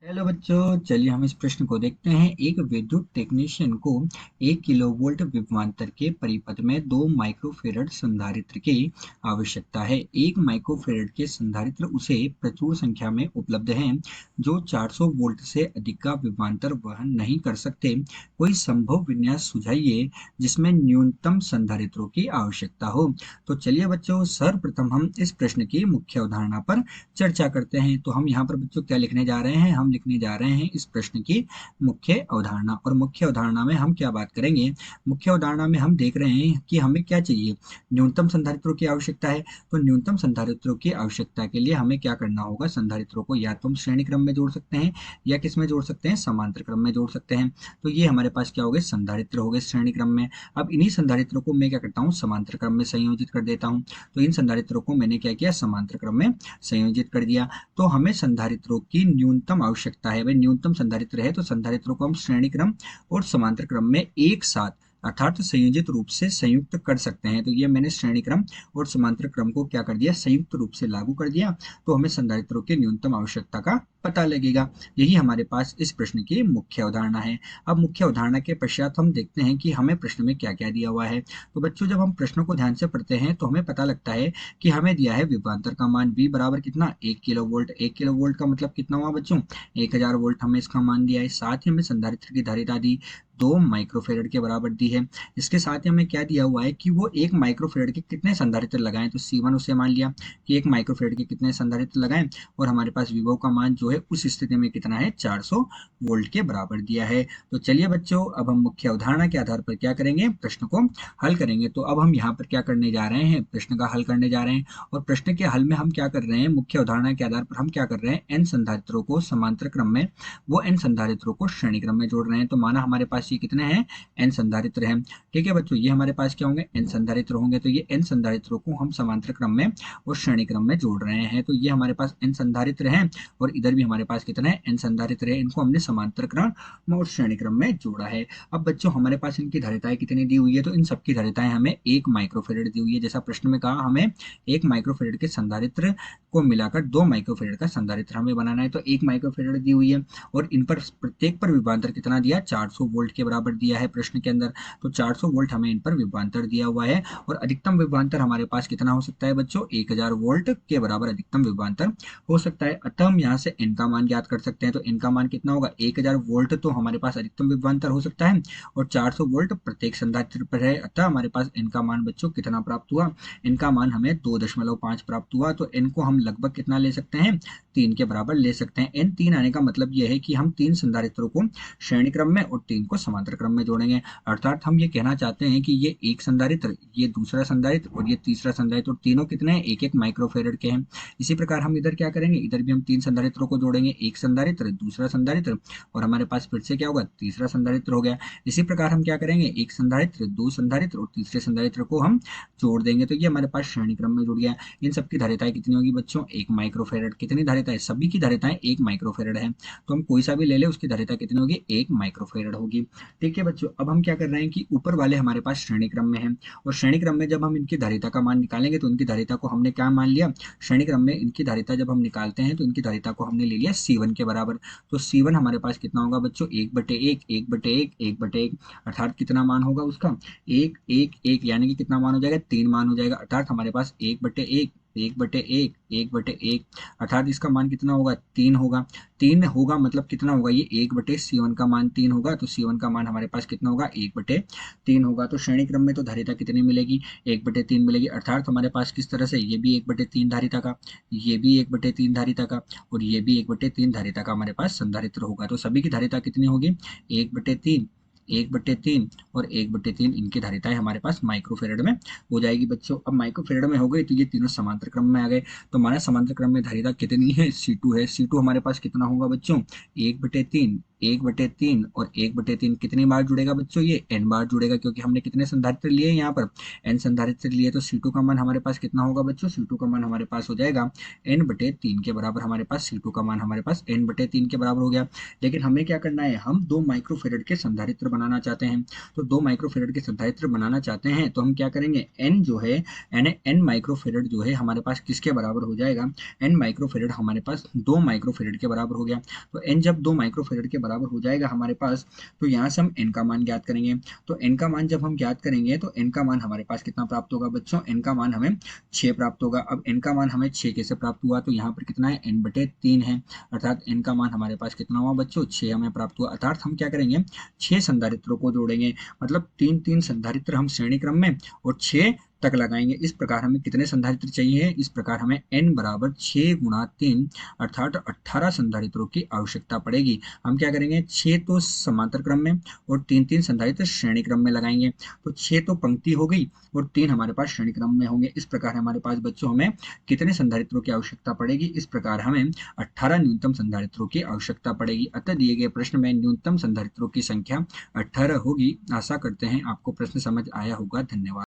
Hello बच्चों, चलिए हम इस प्रश्न को देखते हैं। एक विद्युत टेक्नीशियन को 1 किलोवोल्ट विभवांतर के परिपथ में 2 माइक्रोफेरड संधारित्र की आवश्यकता है। 1 माइक्रोफेरड के संधारित्र उसे प्रचुर संख्या में उपलब्ध हैं जो 400 वोल्ट से अधिक का विभवांतर वहन नहीं कर सकते। कोई संभव विन्यास सुझाइए जिसमें न्यूनतम संधारित्रों की आवश्यकता हो। तो चलिए बच्चों, सर्वप्रथम हम इस प्रश्न की मुख्य अवधारणा पर चर्चा करते हैं। तो हम यहाँ पर बच्चों क्या लिखने जा रहे हैं? हम लिखने जा रहे हैं इस प्रश्न की मुख्य अवधारणा। और मुख्य अवधारणा में हम क्या बात करेंगे? मुख्य अवधारणा में हम देख रहे हैं कि हमें क्या चाहिए, न्यूनतम संधारित्रों की आवश्यकता है। तो न्यूनतम संधारित्रों की आवश्यकता के लिए हमें क्या करना होगा? संधारित्रों को या तो हम श्रेणी क्रम में जोड़ सकते हैं या किस में जोड़ सकते हैं? समांतर क्रम में जोड़ सकते हैं। तो ये हमारे पास क्या हो गए? संधारित्र हो गए श्रेणी क्रम में। अब इन्हीं संधारित्रों को मैं क्या करता हूँ? समांतर क्रम में संयोजित कर देता हूँ। तो इन संधारित्रों को मैंने क्या किया? समांतर क्रम में संयोजित कर दिया। तो हमें संधारित्रों की न्यूनतम आवश्यकता है। भाई न्यूनतम संधारित्र है तो संधारित्रों को हम श्रेणी क्रम और समांतर क्रम में एक साथ अर्थात संयोजित रूप से संयुक्त कर सकते हैं। तो ये मैंने श्रेणी क्रम और समांतर क्रम को क्या कर दिया? संयुक्त रूप से लागू कर दिया। तो हमें संधारित्रों की न्यूनतम आवश्यकता का पता लगेगा। यही हमारे पास इस प्रश्न की मुख्य अवधारणा है। अब मुख्य अवधारणा के पश्चात हम देखते हैं कि हमें प्रश्न में क्या क्या दिया हुआ है। तो बच्चों, जब हम प्रश्न को ध्यान से पढ़ते हैं तो हमें पता लगता है कि हमें दिया है विभवांतर का मान V बराबर कितना? 1 किलोवोल्ट। 1 किलोवोल्ट का मतलब कितना हुआ बच्चों? 1000 वोल्ट हमें इसका मान दिया है। साथ ही हमें संधारित्र की धारिता दी 2 माइक्रोफेरड के बराबर दी है। इसके साथ ही हमें क्या दिया हुआ है कि वो 1 माइक्रोफेरड के कितने संधारित्र लगाएं। तो C1 उसे मान लिया कि 1 माइक्रोफेरड के कितने संधारित्र लगाएं, और हमारे पास विभव का मान जो है उस स्थिति में कितना है? 400 वोल्ट के बराबर दिया है। तो चलिए बच्चों, अब हम मुख्य अवधारणा के आधार पर क्या करेंगे? प्रश्न को हल करेंगे। तो अब हम यहाँ पर क्या करने जा रहे हैं? प्रश्न का हल करने जा रहे हैं। और प्रश्न के हल में हम क्या कर रहे हैं? मुख्य अवधारणा के आधार पर हम क्या कर रहे हैं? n संधारित्रों को समांतर क्रम में, वो n संधारित्रों को श्रेणी क्रम में जोड़ रहे हैं। तो माना हमारे पास ये कितने हैं? n संधारित्र हैं। ठीक है बच्चों, ये हमारे पास क्या होंगे? n संधारित्र होंगे। तो ये n संधारित्रों को हम समांतर क्रम में और श्रेणी क्रम में जोड़ रहे हैं। तो ये हमारे पास n संधारित्र हैं और इधर भी हमारे पास कितना है? n संधारित्र है। इनको हमने समांतर क्रम और श्रेणी क्रम में जोड़ा है। अब बच्चों, हमारे पास इनकी धारिताएं कितनी दी हुई है? तो इन सबकी धारिताएं हमें 1 माइक्रोफेरड दी हुई है। जैसा प्रश्न में कहा, हमें 1 माइक्रोफेरड के संधारित्र को मिलाकर 2 माइक्रोफेरड का संधारित्र हमें बनाना है। तो 1 माइक्रोफेरड दी हुई है और इन पर प्रत्येक पर विभवांतर कितना दिया? 400 वोल्ट के बराबर दिया है प्रश्न के अंदर। तो 400 वोल्ट हमें इन पर विभवांतर दिया हुआ है और अधिकतम विभवांतर हमारे पास कितना हो सकता है बच्चों? 1000 वोल्ट के बराबर अधिकतम विभवांतर हो सकता है। अतः हम यहाँ से n का मान ज्ञात कर सकते हैं। तो n का मान कितना होगा? 1000 वोल्ट तो हमारे पास अधिकतम विभवांतर हो सकता है और 400 वोल्ट प्रत्येक संधारित्र पर है। अतः हमारे पास n का मान बच्चों कितना प्राप्त हुआ? n का मान हमें 2.5 प्राप्त हुआ। तो n को हम लगभग कितना ले सकते हैं? 3 के बराबर ले सकते हैं। n 3 आने का मतलब यह है कि हम 3 संधारित्रों को श्रेणी क्रम में और 3 को समांतर क्रम में जोड़ेंगे। अर्थात हम ये कहना चाहते हैं कि ये एक संधारित्र, ये दूसरा संधारित्र और ये तीसरा संधारित्र, और तीनों कितने हैं? 1-1 माइक्रोफेरड के हैं। इसी प्रकार हम इधर क्या करेंगे? इधर भी हम 3 संधारित्रों को जोड़ेंगे। एक संधारित्र, दूसरा संधारित्र और हमारे पास फिर से क्या होगा? तीसरा संधारित्र हो गया। इसी प्रकार हम क्या करेंगे? एक संधारित्र, 2 संधारित्र और तीसरे संधारित्र को हम जोड़ देंगे। तो ये हमारे पास श्रेणी क्रम में जुड़ गया। इन सबकी धारिताएं कितनी होगी बच्चों? 1 माइक्रोफेरड। कितनी धारिता है? सभी की धारिताएं 1 माइक्रोफेरड है। तो हम कोई सा भी ले ले, उसकी धारिता कितनी होगी? 1 माइक्रोफेरड होगी। ठीक है बच्चों, अब हम क्या कर रहे हैं कि ऊपर वाले हमारे पास श्रेणी क्रम में है और श्रेणी क्रम में जब हम इनकी धारिता का मान निकालेंगे तो उनकी धारिता को हमने क्या मान लिया? श्रेणी क्रम में इनकी धारिता जब हम निकालते हैं तो इनकी धारिता को हमने ले लिया C1 के बराबर। तो C1 हमारे पास कितना होगा बच्चों? 1/1, 1/1, 1/1, अर्थात कितना मान होगा उसका? 1/1, यानी कि कितना मान हो जाएगा? 3 मान हो जाएगा। अर्थात हमारे पास 1/1, 1/1, 1/1, अर्थात इसका मान कितना होगा? 3 होगा। 3 होगा मतलब कितना होगा? ये 1/C1 का मान 3 होगा। तो C1 का मान हमारे पास कितना होगा? 1/3 होगा। तो श्रेणी क्रम में तो धारिता कितनी मिलेगी? 1/3 मिलेगी। अर्थात हमारे पास किस तरह से? ये भी 1/3 धारिता का, ये भी 1/3 धारिता का और ये भी 1/3 धारिता का हमारे पास संधारित्र होगा। तो सभी की धारिता कितनी होगी? 1/3, 1/3 और 1/3। इनकी धारिताएं हमारे पास माइक्रोफेरड में हो जाएगी बच्चों। अब माइक्रोफेरड में हो गई तो ये तीनों समांतर क्रम में आ गए। तो हमारा समांतर क्रम में धारिता कितनी है? C2 है। C2 हमारे पास कितना होगा बच्चों? 1/3, 1/3 और 1/3 कितनी बार जुड़ेगा बच्चों, ये n बार जुड़ेगा, क्योंकि हमने कितने संधारित्र लिए यहाँ पर, n संधारित्र लिए, तो C2 का मान हमारे पास कितना होगा बच्चों, C2 का मान हमारे पास हो जाएगा n/3 के बराबर, हमारे पास C2 का मान हमारे पास n/3 के बराबर हो गया। लेकिन हमें क्या करना है, हम 2 माइक्रोफेरेड के संधारित्र बनाना चाहते हैं। तो 2 माइक्रोफेरेड के संधारित्र बनाना चाहते हैं तो हम क्या करेंगे, n जो है n माइक्रोफेरेड जो है हमारे पास किसके बराबर हो जाएगा, n माइक्रोफेरेड हमारे पास 2 माइक्रोफेरेड के बराबर हो गया। तो n जब 2 माइक्रोफेरेड के बराबर हो जाएगा हमारे पास, तो यहाँ से हम n का मान ज्ञात करेंगे। तो n का मान जब हम ज्ञात करेंगे तो n का मान हमारे पास कितना प्राप्त होगा बच्चों, n का मान हमें 6 प्राप्त होगा। अब n का मान हमें 6 कैसे प्राप्त हुआ, तो यहाँ पर कितना है, n/3 है, अर्थात n का मान हमारे पास कितना हुआ बच्चों, 6 हमें प्राप्त हुआ। अर्थात हम क्या करेंगे, 6 संधारित्रों को जोड़ेंगे, मतलब 3-3 संधारित्र हम श्रेणी क्रम में और 6 तक लगाएंगे। इस प्रकार हमें कितने संधारित्र चाहिए, इस प्रकार हमें n बराबर 6 गुणा 3 अर्थात 18 संधारित्रों की आवश्यकता पड़ेगी। हम क्या करेंगे, 6 तो समांतर क्रम में और 3-3 संधारित्र श्रेणी क्रम में लगाएंगे, तो 6 तो पंक्ति हो गई और 3 हमारे पास श्रेणी क्रम में होंगे। इस प्रकार हमारे पास बच्चों हमें कितने संधारित्रों की आवश्यकता पड़ेगी, इस प्रकार हमें 18 न्यूनतम संधारित्रों की आवश्यकता पड़ेगी। अतः दिए गए प्रश्न में न्यूनतम संधारित्रों की संख्या 18 होगी। आशा करते हैं आपको प्रश्न समझ आया होगा। धन्यवाद।